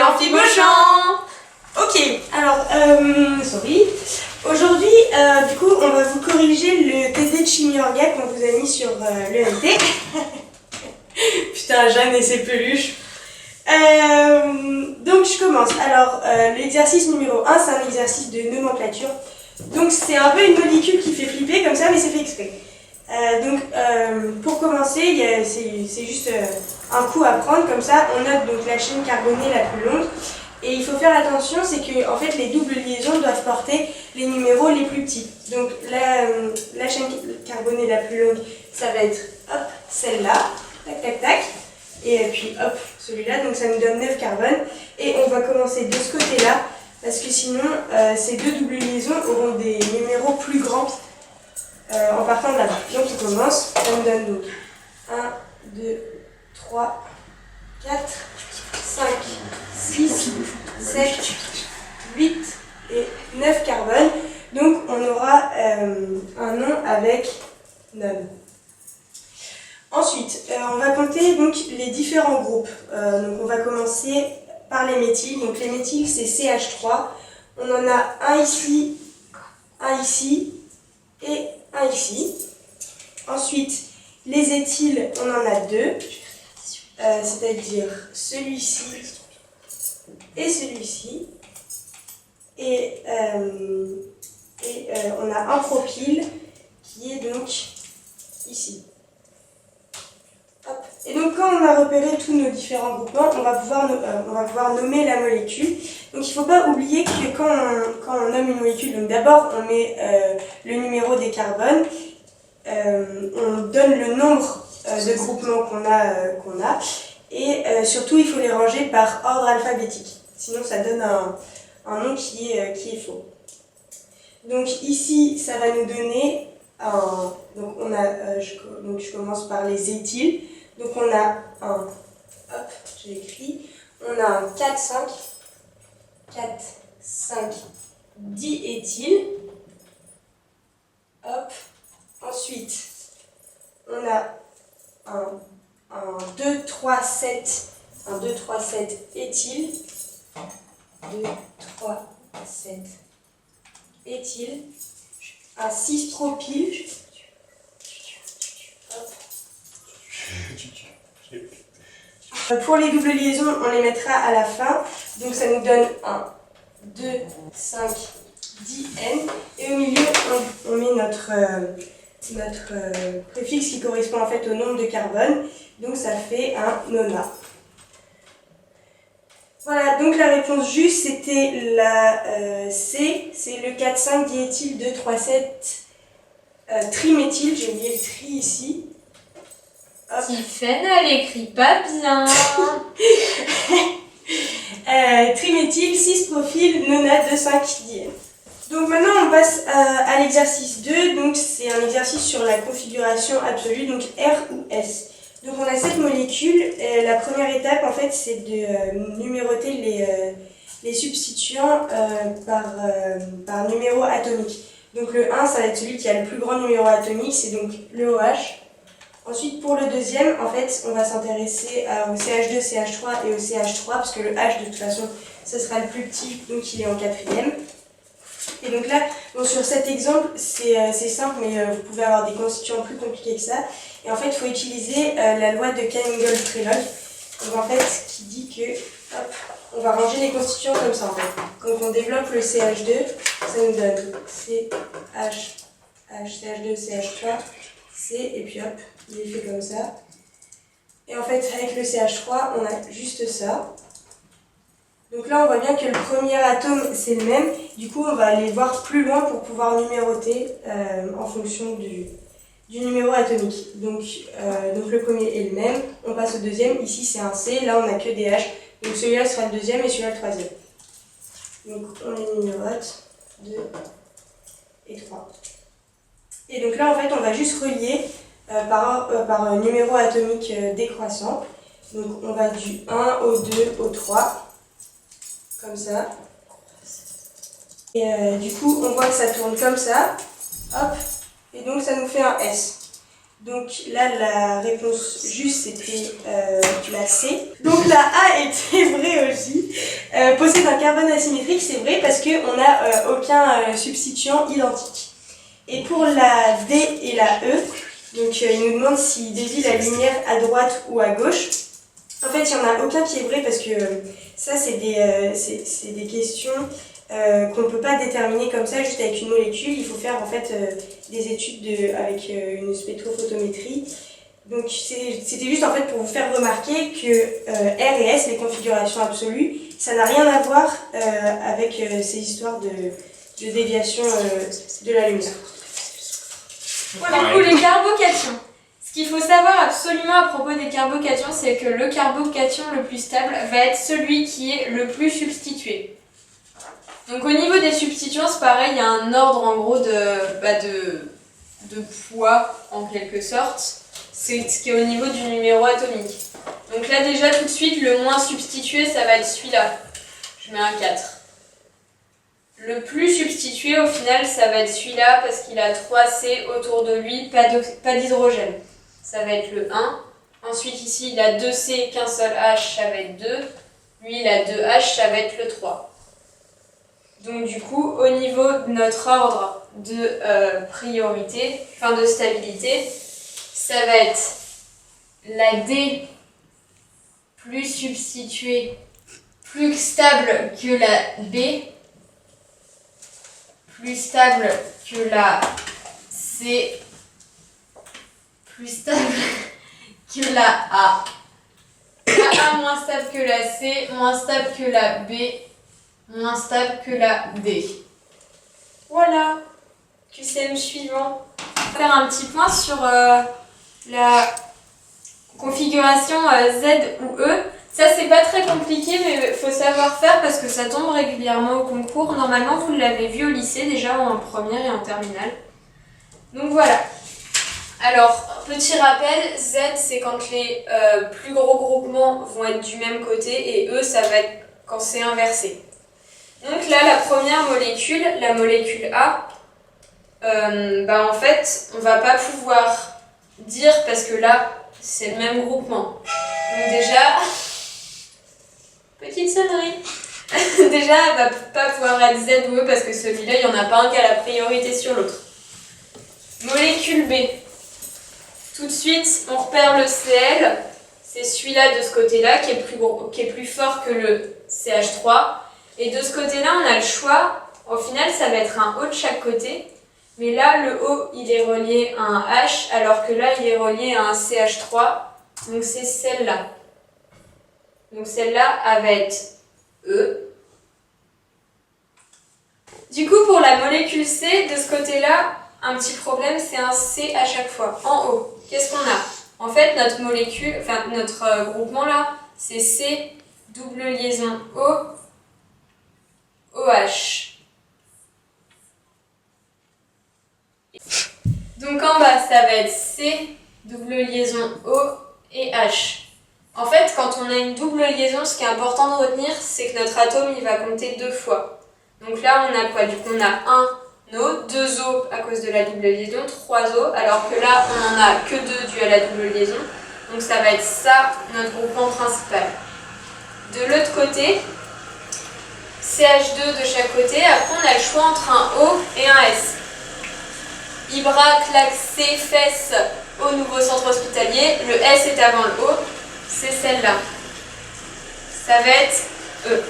Amphibochamp. Ok, alors, sorry. Aujourd'hui, du coup, on va vous corriger le TD de chimie orga qu'on vous a mis sur le MT. Putain, Jeanne et ses peluches. Donc, je commence. Alors, l'exercice numéro 1, c'est un exercice de nomenclature. Donc, c'est un peu une molécule qui fait flipper comme ça, mais c'est fait exprès. Pour commencer, c'est juste un coup à prendre, comme ça, on note donc la chaîne carbonée la plus longue. Et il faut faire attention, c'est que en fait, les doubles liaisons doivent porter les numéros les plus petits. Donc la chaîne carbonée la plus longue, ça va être hop, celle-là, tac tac tac, et puis hop, celui-là, donc ça nous donne 9 carbones. Et on va commencer de ce côté-là, parce que sinon, ces deux doubles liaisons auront des numéros plus grands en partant de là-bas. Donc on commence, ça nous donne donc 1, 2, 3, 4, 5, 6, 7, 8 et 9 carbones. Donc on aura un nom avec none. Ensuite, on va compter donc les différents groupes. Donc on va commencer par les méthyles. Donc les méthyles, c'est CH3. On en a un ici et un ici. Ensuite, les éthyles, on en a deux. C'est-à-dire celui-ci et celui-ci. Et on a un propyle qui est donc ici. Hop. Et donc quand on a repéré tous nos différents groupements, on va pouvoir nommer la molécule. Donc il ne faut pas oublier que quand on nomme une molécule, donc d'abord on met le numéro des carbones, on donne le nombre de groupements qu'on a, et surtout il faut les ranger par ordre alphabétique, sinon ça donne un nom qui est faux. Donc ici ça va nous donner donc je commence par les éthyles. Donc on a hop, je l'écris, on a un 4, 5, diéthyl. Hop. Ensuite, on a un 2, 3, 7 éthyl. 2, 3, 7 éthyl. Un 6 propyle. Pour les doubles liaisons, on les mettra à la fin. Donc ça nous donne un 2, 5, 10 N. Et au milieu, on met notre préfixe qui correspond en fait au nombre de carbone. Donc ça fait un nona. Voilà, donc la réponse juste, c'était la C. C'est le 4,5 diéthyl 2, 3, 7 triméthyl. J'ai oublié le tri ici. Tiffen, elle écrit pas bien. Triméthyl, 6 profil, nona, 2, 5 diène. Donc maintenant on passe à l'exercice 2, donc c'est un exercice sur la configuration absolue, donc R ou S. Donc on a cette molécule, la première étape en fait c'est de numéroter les substituants par numéro atomique. Donc le 1 ça va être celui qui a le plus grand numéro atomique, c'est donc le OH. Ensuite pour le deuxième, en fait on va s'intéresser au CH2, CH3 et au CH3, parce que le H de toute façon ce sera le plus petit, donc il est en quatrième. Et donc là, sur cet exemple, c'est simple, mais vous pouvez avoir des constituants plus compliqués que ça. Et en fait, il faut utiliser la loi de Canning-Gold-Prelog. Donc en fait, qui dit que, hop, on va ranger les constituants comme ça en fait. Donc on développe le CH2, ça nous donne CH, CH2, CH3, C, et puis hop, il est fait comme ça. Et en fait, avec le CH3, on a juste ça. Donc là, on voit bien que le premier atome, c'est le même. Du coup, on va aller voir plus loin pour pouvoir numéroter en fonction du numéro atomique. Donc le premier est le même. On passe au deuxième. Ici, c'est un C. Là, on n'a que des H. Donc celui-là sera le deuxième et celui-là le troisième. Donc on les numérote. 2 et 3. Et donc là, en fait, on va juste relier par numéro atomique décroissant. Donc on va du 1 au 2 au 3. Comme ça. Et du coup, on voit que ça tourne comme ça. Hop. Et donc, ça nous fait un S. Donc là, la réponse juste, c'était la C. Donc la A était vraie aussi. Possède un carbone asymétrique, c'est vrai parce qu'on n'a aucun substituant identique. Et pour la D et la E, donc il nous demande s'il dévie la lumière à droite ou à gauche. En fait, il n'y en a aucun qui est vrai parce que ça, c'est des questions qu'on ne peut pas déterminer comme ça, juste avec une molécule. Il faut faire en fait des études avec une spectrophotométrie. Donc c'était juste en fait pour vous faire remarquer que R et S, les configurations absolues, ça n'a rien à voir avec ces histoires de déviation de la lumière. Voilà. Du coup, les carbocations. Ce qu'il faut savoir absolument à propos des carbocations, c'est que le carbocation le plus stable va être celui qui est le plus substitué. Donc au niveau des substituants, c'est pareil, il y a un ordre en gros de poids en quelque sorte. C'est ce qui est au niveau du numéro atomique. Donc là déjà tout de suite, le moins substitué, ça va être celui-là. Je mets un 4. Le plus substitué au final, ça va être celui-là parce qu'il a 3C autour de lui, pas d'hydrogène. Ça va être le 1. Ensuite ici, il a 2C, qu'un seul H, ça va être 2. Lui, il a 2H, ça va être le 3. Donc du coup, au niveau de notre ordre de priorité, enfin de stabilité, ça va être la D plus substituée, plus stable que la B, plus stable que la C, plus stable que la A. La A moins stable que la C, moins stable que la B, moins stable que la D. Voilà. QCM suivant. On va faire un petit point sur la configuration Z ou E. Ça, c'est pas très compliqué, mais il faut savoir faire parce que ça tombe régulièrement au concours. Normalement, vous l'avez vu au lycée déjà en première et en terminale. Donc voilà. Alors, petit rappel, Z, c'est quand les plus gros groupements vont être du même côté et E, ça va être quand c'est inversé. Donc là, la première molécule, la molécule A, en fait, on va pas pouvoir dire parce que là, c'est le même groupement. Donc déjà, petite sonnerie. Déjà, elle va pas pouvoir être Z ou E parce que celui-là, il n'y en a pas un qui a la priorité sur l'autre. Molécule B. Tout de suite, on repère le Cl. C'est celui-là de ce côté-là qui est plus fort que le CH3. Et de ce côté-là, on a le choix. Au final, ça va être un O de chaque côté. Mais là, le O, il est relié à un H, alors que là, il est relié à un CH3. Donc, c'est celle-là. Donc, celle-là, elle va être E. Du coup, pour la molécule C, de ce côté-là, un petit problème, c'est un C à chaque fois. En haut, qu'est-ce qu'on a? En fait, notre molécule, enfin, notre groupement là, c'est C, double liaison O, OH. Donc en bas, ça va être C, double liaison O et H. En fait, quand on a une double liaison, ce qui est important de retenir, c'est que notre atome, il va compter 2 fois. Donc là, on a quoi? Du coup, on a un O, 2 O à cause de la double liaison, 3 O, alors que là, on n'en a que 2 dû à la double liaison. Donc ça va être ça, notre groupement principal. De l'autre côté, CH2 de chaque côté, après on a le choix entre un O et un S. Ibra, claque, C, fesse au nouveau centre hospitalier, le S est avant le O, c'est celle-là. Ça va être E.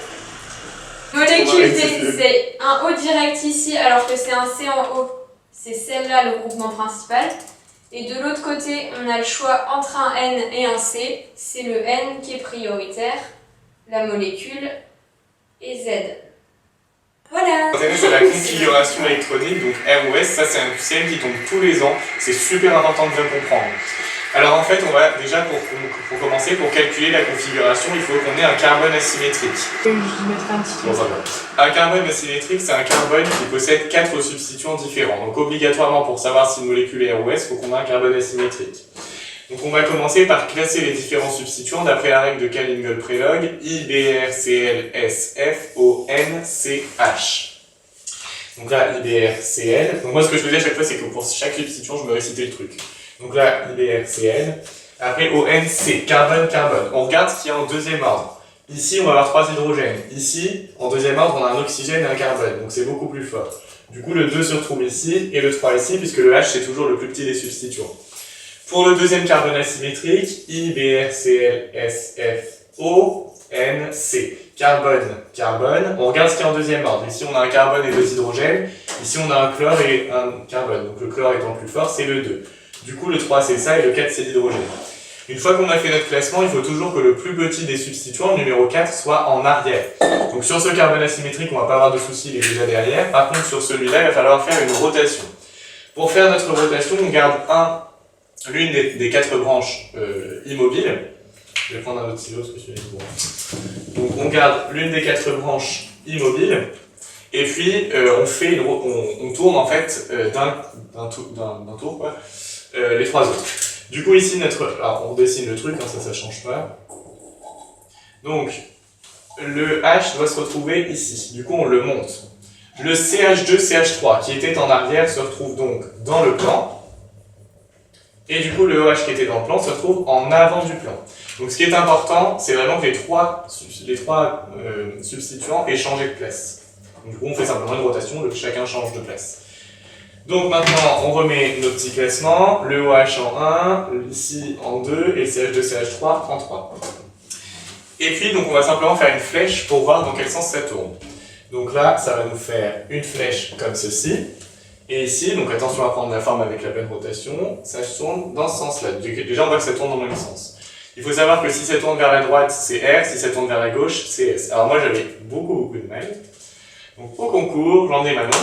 Molécule D, c'est un O direct ici, alors que c'est un C en haut. C'est celle-là le groupement principal. Et de l'autre côté, on a le choix entre un N et un C. C'est le N qui est prioritaire. La molécule est Z. Voilà. C'est la configuration électronique, donc ROS, ça c'est un QCM qui tombe tous les ans. C'est super important de bien comprendre. Alors en fait, on va déjà, pour commencer, pour calculer la configuration, il faut qu'on ait un carbone asymétrique. Je mettrai un petit truc. Un carbone asymétrique, c'est un carbone qui possède 4 substituants différents. Donc obligatoirement, pour savoir si une molécule est ROS, il faut qu'on ait un carbone asymétrique. Donc on va commencer par classer les différents substituants d'après la règle de Kalinger-Prelog, IBRCLSFONCH. Donc là, IBRCL. Donc moi, ce que je faisais à chaque fois, c'est que pour chaque substituant, je me récitais le truc. Donc là, IBRCl. Après, ONC, carbone-carbone. On regarde ce qu'il y a en deuxième ordre. Ici, on va avoir 3 hydrogènes. Ici, en deuxième ordre, on a un oxygène et un carbone. Donc c'est beaucoup plus fort. Du coup, le 2 se retrouve ici et le 3 ici, puisque le H, c'est toujours le plus petit des substituants. Pour le deuxième carbone asymétrique, IBRClSFONC. Carbone, carbone. On regarde ce qu'il y a en deuxième ordre. Ici, on a un carbone et 2 hydrogènes. Ici, on a un chlore et un carbone. Donc le chlore étant le plus fort, c'est le 2. Du coup, le 3, c'est ça, et le 4, c'est l'hydrogène. Une fois qu'on a fait notre classement, il faut toujours que le plus petit des substituants, le numéro 4, soit en arrière. Donc sur ce carbone asymétrique, on va pas avoir de soucis, il est déjà derrière. Par contre, sur celui-là, il va falloir faire une rotation. Pour faire notre rotation, on garde l'une des 4 branches immobiles. Je vais prendre un autre stylo parce que celui-là est bon. Donc on garde l'une des 4 branches immobiles. Et puis on tourne en fait d'un tour quoi, les 3 autres. Du coup ici alors on dessine le truc, hein, ça change pas. Donc le H doit se retrouver ici. Du coup on le monte. Le CH2CH3 qui était en arrière se retrouve donc dans le plan. Et du coup le OH qui était dans le plan se retrouve en avant du plan. Donc ce qui est important, c'est vraiment que les trois substituants aient changé de place. Donc, du coup, on fait simplement une rotation, chacun change de place. Donc maintenant, on remet nos petits classements, le OH en 1, ici en 2, et le CH2CH3 en 3. Et puis, donc, on va simplement faire une flèche pour voir dans quel sens ça tourne. Donc là, ça va nous faire une flèche comme ceci. Et ici, donc attention à prendre la forme avec la pleine rotation, ça tourne dans ce sens-là. Déjà, on voit que ça tourne dans le même sens. Il faut savoir que si ça tourne vers la droite, c'est R, si ça tourne vers la gauche, c'est S. Alors moi, j'avais beaucoup de mal. Donc au concours, j'en ai ma note,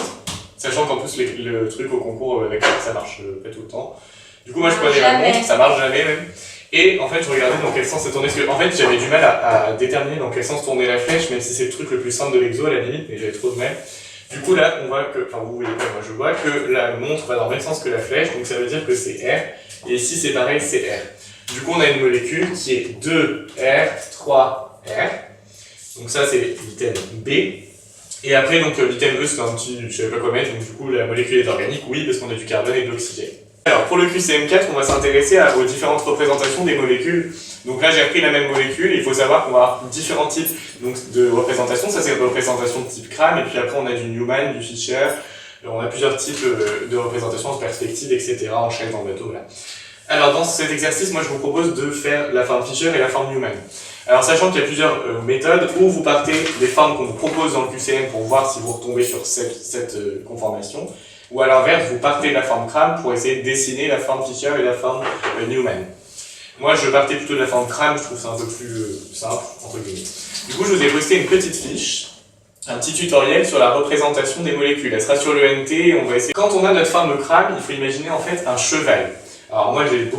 sachant qu'en plus le truc au concours avec ça marche pas tout le temps. Du coup moi je prenais ma montre, ça marche jamais même. Et en fait je regardais dans quel sens ça tournait, parce que en fait j'avais du mal à déterminer dans quel sens tournait la flèche, même si c'est le truc le plus simple de l'exo à la limite, mais j'avais trop de mal. Du coup là on voit que, enfin vous voyez pas, moi je vois que la montre va dans le même sens que la flèche, donc ça veut dire que c'est R, et ici c'est pareil, c'est R. Du coup on a une molécule qui est 2R, 3R, donc ça c'est l'item B. Et après, donc, l'item E, c'est un petit, je savais pas quoi mettre, donc du coup, la molécule est organique, oui, parce qu'on a du carbone et de l'oxygène. Alors, pour le QCM4, on va s'intéresser aux différentes représentations des molécules. Donc là, j'ai repris la même molécule, et il faut savoir qu'on va avoir différents types donc, de représentations. Ça, c'est une représentation de type Cram, et puis après, on a du Newman, du Fischer, on a plusieurs types de représentations en perspective, etc., en chaîne, en bateau, voilà. Alors, dans cet exercice, moi, je vous propose de faire la forme Fischer et la forme Newman. Alors, sachant qu'il y a plusieurs méthodes, où vous partez des formes qu'on vous propose dans le QCM pour voir si vous retombez sur cette conformation, ou à l'inverse, vous partez de la forme Cram pour essayer de dessiner la forme Fischer et la forme Newman. Moi, je partais plutôt de la forme Cram, je trouve ça un peu plus simple, entre guillemets. Du coup, je vous ai posté une petite fiche, un petit tutoriel sur la représentation des molécules. Elle sera sur le NT et on va essayer. Quand on a notre forme Cram, il faut imaginer en fait un cheval. Alors moi, j'ai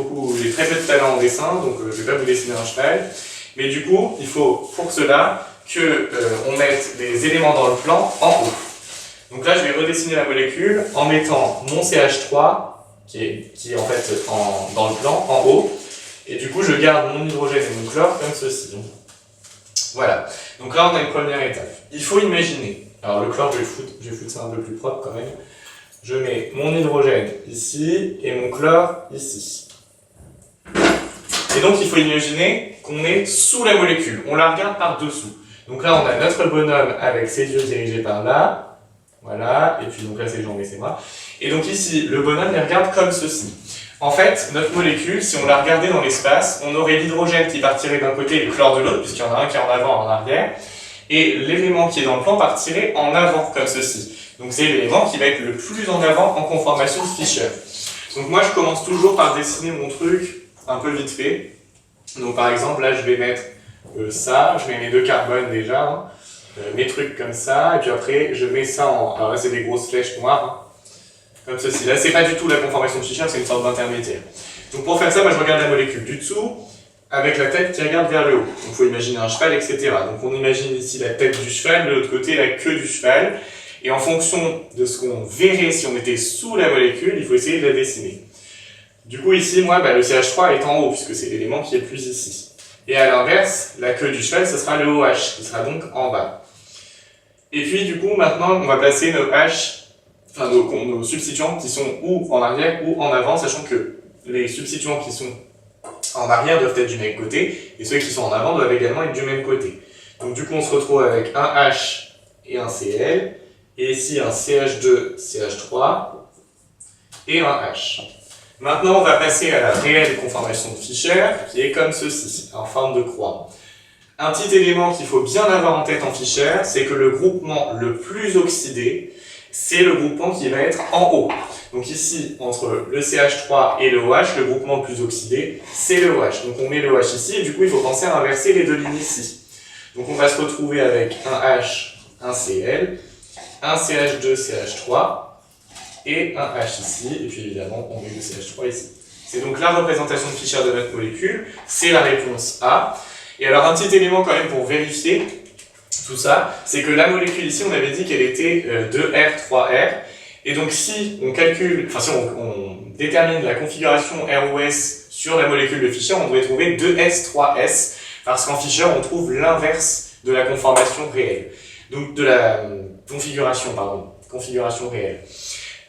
très peu de talent en dessin, donc je vais pas vous dessiner un cheval. Mais du coup, il faut pour cela qu'on mette des éléments dans le plan en haut. Donc là, je vais redessiner la molécule en mettant mon CH3, qui est en fait dans le plan, en haut. Et du coup, je garde mon hydrogène et mon chlore comme ceci. Voilà. Donc là, on a une première étape. Il faut imaginer. Alors le chlore, je vais foutre ça un peu plus propre quand même. Je mets mon hydrogène ici et mon chlore ici. Et donc, il faut imaginer qu'on est sous la molécule. On la regarde par-dessous. Donc là, on a notre bonhomme avec ses yeux dirigés par là. Voilà. Et puis, donc là, ses jambes et ses bras. Et donc ici, le bonhomme les regarde comme ceci. En fait, notre molécule, si on la regardait dans l'espace, on aurait l'hydrogène qui partirait d'un côté et le chlore de l'autre, puisqu'il y en a un qui est en avant et en arrière. Et l'élément qui est dans le plan partirait en avant, comme ceci. Donc c'est l'élément qui va être le plus en avant en conformation de Fischer. Donc moi, je commence toujours par dessiner mon truc un peu vite fait. Donc par exemple, là je vais mettre ça, je mets mes 2 carbones déjà, hein, mes trucs comme ça, et puis après je mets ça en... Alors là c'est des grosses flèches noires, hein, comme ceci. Là c'est pas du tout la conformation de Fischer, c'est une sorte d'intermédiaire. Donc pour faire ça, moi je regarde la molécule du dessous, avec la tête qui regarde vers le haut. Donc il faut imaginer un cheval, etc. Donc on imagine ici la tête du cheval, de l'autre côté la queue du cheval, et en fonction de ce qu'on verrait si on était sous la molécule, il faut essayer de la dessiner. Du coup ici, moi, le CH3 est en haut, puisque c'est l'élément qui est le plus ici. Et à l'inverse, la queue du cheval, ce sera le OH, qui sera donc en bas. Et puis du coup, maintenant, on va placer nos H, enfin nos substituants qui sont ou en arrière ou en avant, sachant que les substituants qui sont en arrière doivent être du même côté, et ceux qui sont en avant doivent également être du même côté. Donc du coup, on se retrouve avec un H et un Cl, et ici un CH2, CH3, et un H. Maintenant, on va passer à la réelle conformation de Fischer, qui est comme ceci, en forme de croix. Un petit élément qu'il faut bien avoir en tête en Fischer, c'est que le groupement le plus oxydé, c'est le groupement qui va être en haut. Donc ici, entre le CH3 et le OH, le groupement le plus oxydé, c'est le OH. Donc on met le OH ici, et du coup, il faut penser à inverser les deux lignes ici. Donc on va se retrouver avec un H, un Cl, un CH2, CH3, et un H ici, et puis évidemment, on met le CH3 ici. C'est donc la représentation de Fischer de notre molécule, c'est la réponse A. Et alors un petit élément quand même pour vérifier tout ça, c'est que la molécule ici, on avait dit qu'elle était 2R, 3R, et donc si on calcule, enfin si on détermine la configuration ROS sur la molécule de Fischer, on devrait trouver 2S, 3S, parce qu'en Fischer, on trouve l'inverse de la conformation réelle. Donc de la configuration réelle.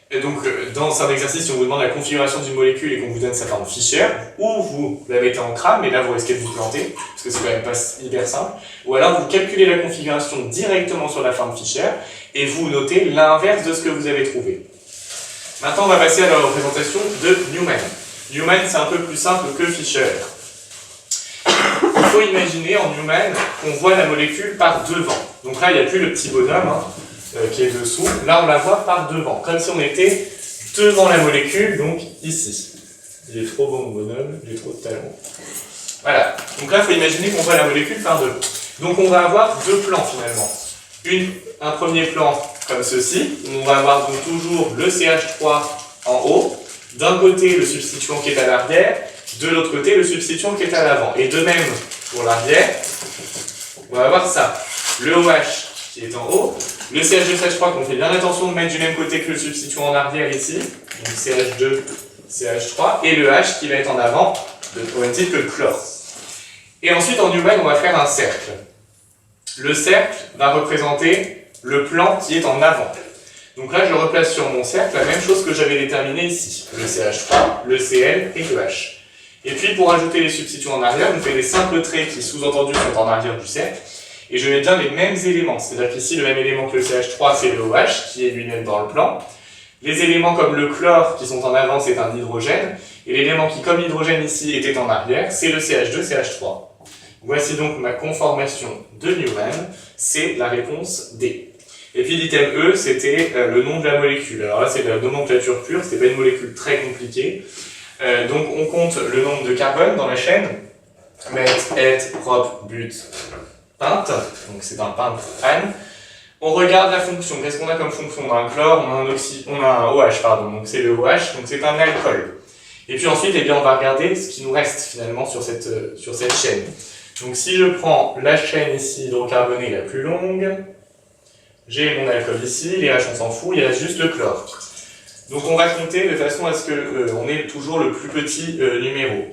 Et donc, dans un exercice, si on vous demande la configuration d'une molécule et qu'on vous donne sa forme Fischer, ou vous la mettez en crâne, mais là vous risquez de vous planter, parce que c'est quand même pas hyper simple, ou alors vous calculez la configuration directement sur la forme Fischer, et vous notez l'inverse de ce que vous avez trouvé. Maintenant, on va passer à la représentation de Newman. Newman, c'est un peu plus simple que Fischer. Il faut imaginer en Newman qu'on voit la molécule par devant. Donc là, il n'y a plus le petit bonhomme, qui est dessous, là on la voit par devant, comme si on était devant la molécule, donc ici. Il est trop bon mon bonhomme, j'ai trop de talent. Voilà, donc là il faut imaginer qu'on voit la molécule par devant. Donc on va avoir deux plans finalement. Un premier plan comme ceci, où on va avoir donc toujours le CH3 en haut, d'un côté le substituant qui est à l'arrière, de l'autre côté le substituant qui est à l'avant. Et de même pour l'arrière, on va avoir ça, le OH qui est en haut, le CH2CH3 qu'on fait bien attention de mettre du même côté que le substituant en arrière ici, donc CH2, CH3, et le H qui va être en avant, au même titre que le chlore. Et ensuite en Newman, on va faire un cercle. Le cercle va représenter le plan qui est en avant. Donc là, je replace sur mon cercle la même chose que j'avais déterminé ici, le CH3, le Cl et le H. Et puis pour ajouter les substituants en arrière, on fait des simples traits qui sous-entendus sont en arrière du cercle, et je mets bien les mêmes éléments, c'est-à-dire qu'ici le même élément que le CH3 c'est le OH qui est lui-même dans le plan. Les éléments comme le chlore qui sont en avant c'est un hydrogène, et l'élément qui comme l'hydrogène ici était en arrière c'est le CH2, CH3. Voici donc ma conformation de Newman, c'est la réponse D. Et puis l'item E c'était le nom de la molécule, alors là c'est de la nomenclature pure, c'était pas une molécule très compliquée. Donc on compte le nombre de carbone dans la chaîne, mètre, hête, prop, but, pinte, donc c'est un pinte-ane. On regarde la fonction, qu'est-ce qu'on a comme fonction? On a un chlore, on a un OH, pardon, donc c'est le OH, donc c'est un alcool. Et puis ensuite, eh bien, on va regarder ce qui nous reste finalement sur cette chaîne. Donc si je prends la chaîne ici hydrocarbonée la plus longue, j'ai mon alcool ici, les H on s'en fout, il reste juste le chlore. Donc on va compter de façon à ce qu'on ait toujours le plus petit numéro.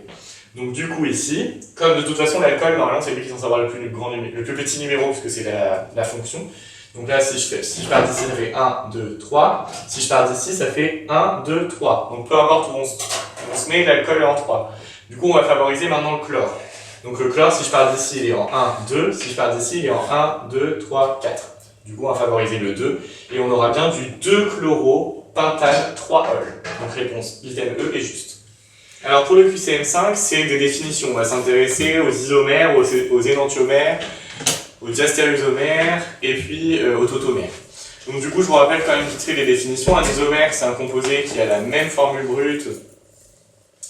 Donc du coup ici, comme de toute façon l'alcool, normalement c'est lui qui est censé avoir le plus petit numéro, puisque c'est la fonction. Donc là, si je pars d'ici, ça fait 1, 2, 3. Si je pars d'ici, ça fait 1, 2, 3. Donc peu importe où on se met, l'alcool est en 3. Du coup, on va favoriser maintenant le chlore. Donc le chlore, si je pars d'ici, il est en 1, 2. Si je pars d'ici, il est en 1, 2, 3, 4. Du coup, on va favoriser le 2. Et on aura bien du 2-chloro-pentane 3-ol. Donc réponse item E est juste. Alors pour le QCM5, c'est des définitions. On va s'intéresser aux isomères, aux énantiomères, aux diastéréosomères et puis aux tautomères. Donc du coup, je vous rappelle quand même vite fait les définitions. Un isomère, c'est un composé qui a la même formule brute,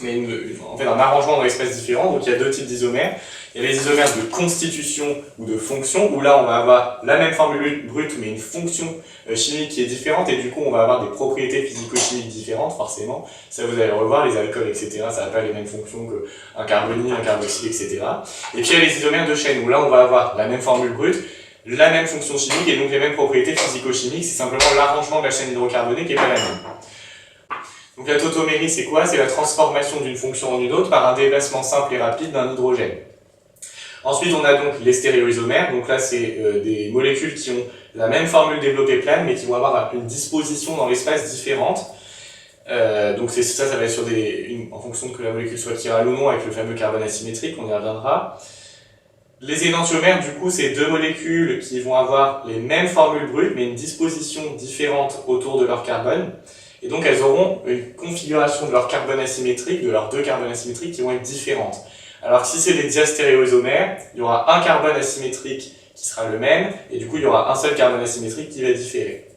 mais en fait un arrangement dans l'espace différent. Donc il y a deux types d'isomères. Il y a les isomères de constitution ou de fonction, où là on va avoir la même formule brute, mais une fonction chimique qui est différente, et du coup on va avoir des propriétés physico-chimiques différentes, forcément. Ça vous allez le revoir, les alcools, etc. Ça n'a pas les mêmes fonctions qu'un carbonyle, un carboxyle, etc. Et puis il y a les isomères de chaîne, où là on va avoir la même formule brute, la même fonction chimique, et donc les mêmes propriétés physico-chimiques. C'est simplement l'arrangement de la chaîne hydrocarbonée qui n'est pas la même. Donc la tautomérie, c'est quoi? C'est la transformation d'une fonction en une autre par un déplacement simple et rapide d'un hydrogène. Ensuite, on a donc les stéréoisomères. Donc là, c'est des molécules qui ont la même formule développée plane, mais qui vont avoir une disposition dans l'espace différente. Donc ça va être sur en fonction de que la molécule soit chirale ou non, avec le fameux carbone asymétrique, on y reviendra. Les énantiomères, du coup, c'est deux molécules qui vont avoir les mêmes formules brutes, mais une disposition différente autour de leur carbone. Et donc, elles auront une configuration de leur carbone asymétrique, de leurs deux carbones asymétriques, qui vont être différentes. Alors que si c'est des diastéréoisomères, il y aura un carbone asymétrique qui sera le même, et du coup, il y aura un seul carbone asymétrique qui va différer.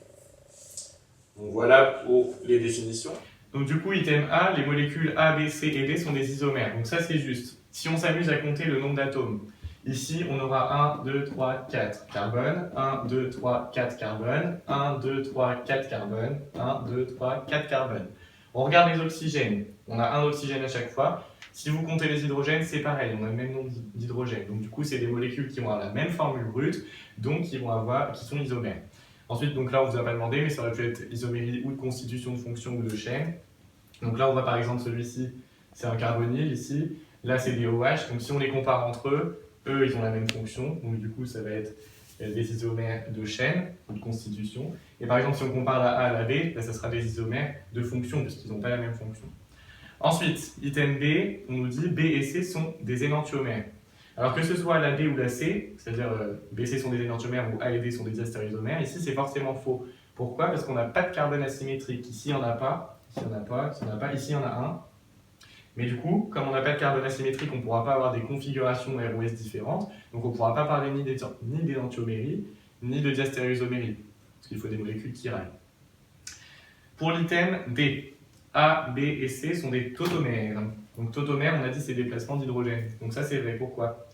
Donc voilà pour les définitions. Donc du coup, item A, les molécules A, B, C et D sont des isomères. Donc ça, c'est juste. Si on s'amuse à compter le nombre d'atomes, ici, on aura 1, 2, 3, 4 carbone, 1, 2, 3, 4 carbone, 1, 2, 3, 4 carbone, 1, 2, 3, 4 carbone. On regarde les oxygènes. On a un oxygène à chaque fois. Si vous comptez les hydrogènes, c'est pareil, on a le même nombre d'hydrogènes. Donc du coup, c'est des molécules qui vont avoir la même formule brute, donc qui sont isomères. Ensuite, donc là, on vous a pas demandé, mais ça aurait pu être isomérie ou de constitution de fonction ou de chaîne. Donc là, on voit par exemple celui-ci, c'est un carbonyle ici. Là, c'est des OH. Donc si on les compare entre eux, ils ont la même fonction. Donc du coup, ça va être des isomères de chaîne ou de constitution. Et par exemple, si on compare la A à la B, là, ça sera des isomères de fonction, puisqu'ils n'ont pas la même fonction. Ensuite, item B, on nous dit B et C sont des énantiomères. Alors que ce soit la D ou la C, c'est-à-dire BC sont des énantiomères ou A et D sont des diastéréoisomères, ici c'est forcément faux. Pourquoi? Parce qu'on n'a pas de carbone asymétrique. Ici il n'y en a pas, ici il n'y en a pas, ici il n'y en a pas, ici il y en a un. Mais du coup, comme on n'a pas de carbone asymétrique, on ne pourra pas avoir des configurations ROS différentes, donc on ne pourra pas parler ni d'énantiomérie, ni de diastéréoisomérie, parce qu'il faut des molécules qui chirales. Pour l'item D, A, B et C sont des tautomères. Donc tautomères, on a dit c'est déplacement d'hydrogène. Donc ça c'est vrai, pourquoi?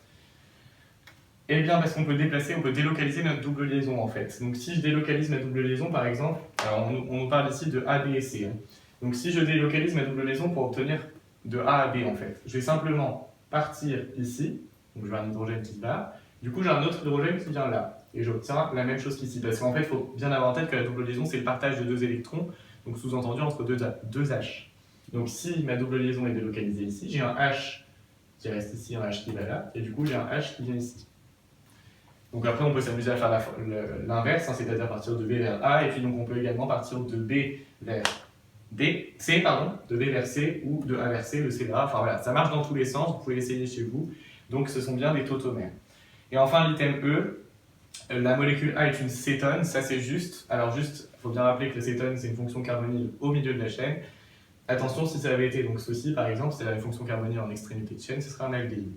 Eh bien parce qu'on peut déplacer, on peut délocaliser notre double liaison en fait. Donc si je délocalise ma double liaison par exemple, alors on nous parle ici de A, B et C. Donc si je délocalise ma double liaison pour obtenir de A à B en fait, je vais simplement partir ici, donc je vais un hydrogène qui se barre, du coup j'ai un autre hydrogène qui vient là, et j'obtiens la même chose qu'ici. Parce qu'en fait il faut bien avoir en tête que la double liaison c'est le partage de deux électrons, donc sous-entendu entre deux H. Donc si ma double liaison est délocalisée ici, j'ai un H qui reste ici, un H qui va là, et du coup j'ai un H qui vient ici. Donc après on peut s'amuser à faire l'inverse, c'est-à-dire partir de B vers A, et puis donc on peut également partir de B vers de B vers C, ou de A vers C, de C vers A, enfin voilà, ça marche dans tous les sens, vous pouvez l'essayer chez vous, donc ce sont bien des tautomères. Et enfin l'item E, la molécule A est une cétone, ça c'est juste, alors juste, il faut bien rappeler que la cétone c'est une fonction carbonyle au milieu de la chaîne. Attention, si ça avait été donc ceci par exemple, c'est la fonction carbonyle en extrémité de chaîne, ce serait un aldéhyde.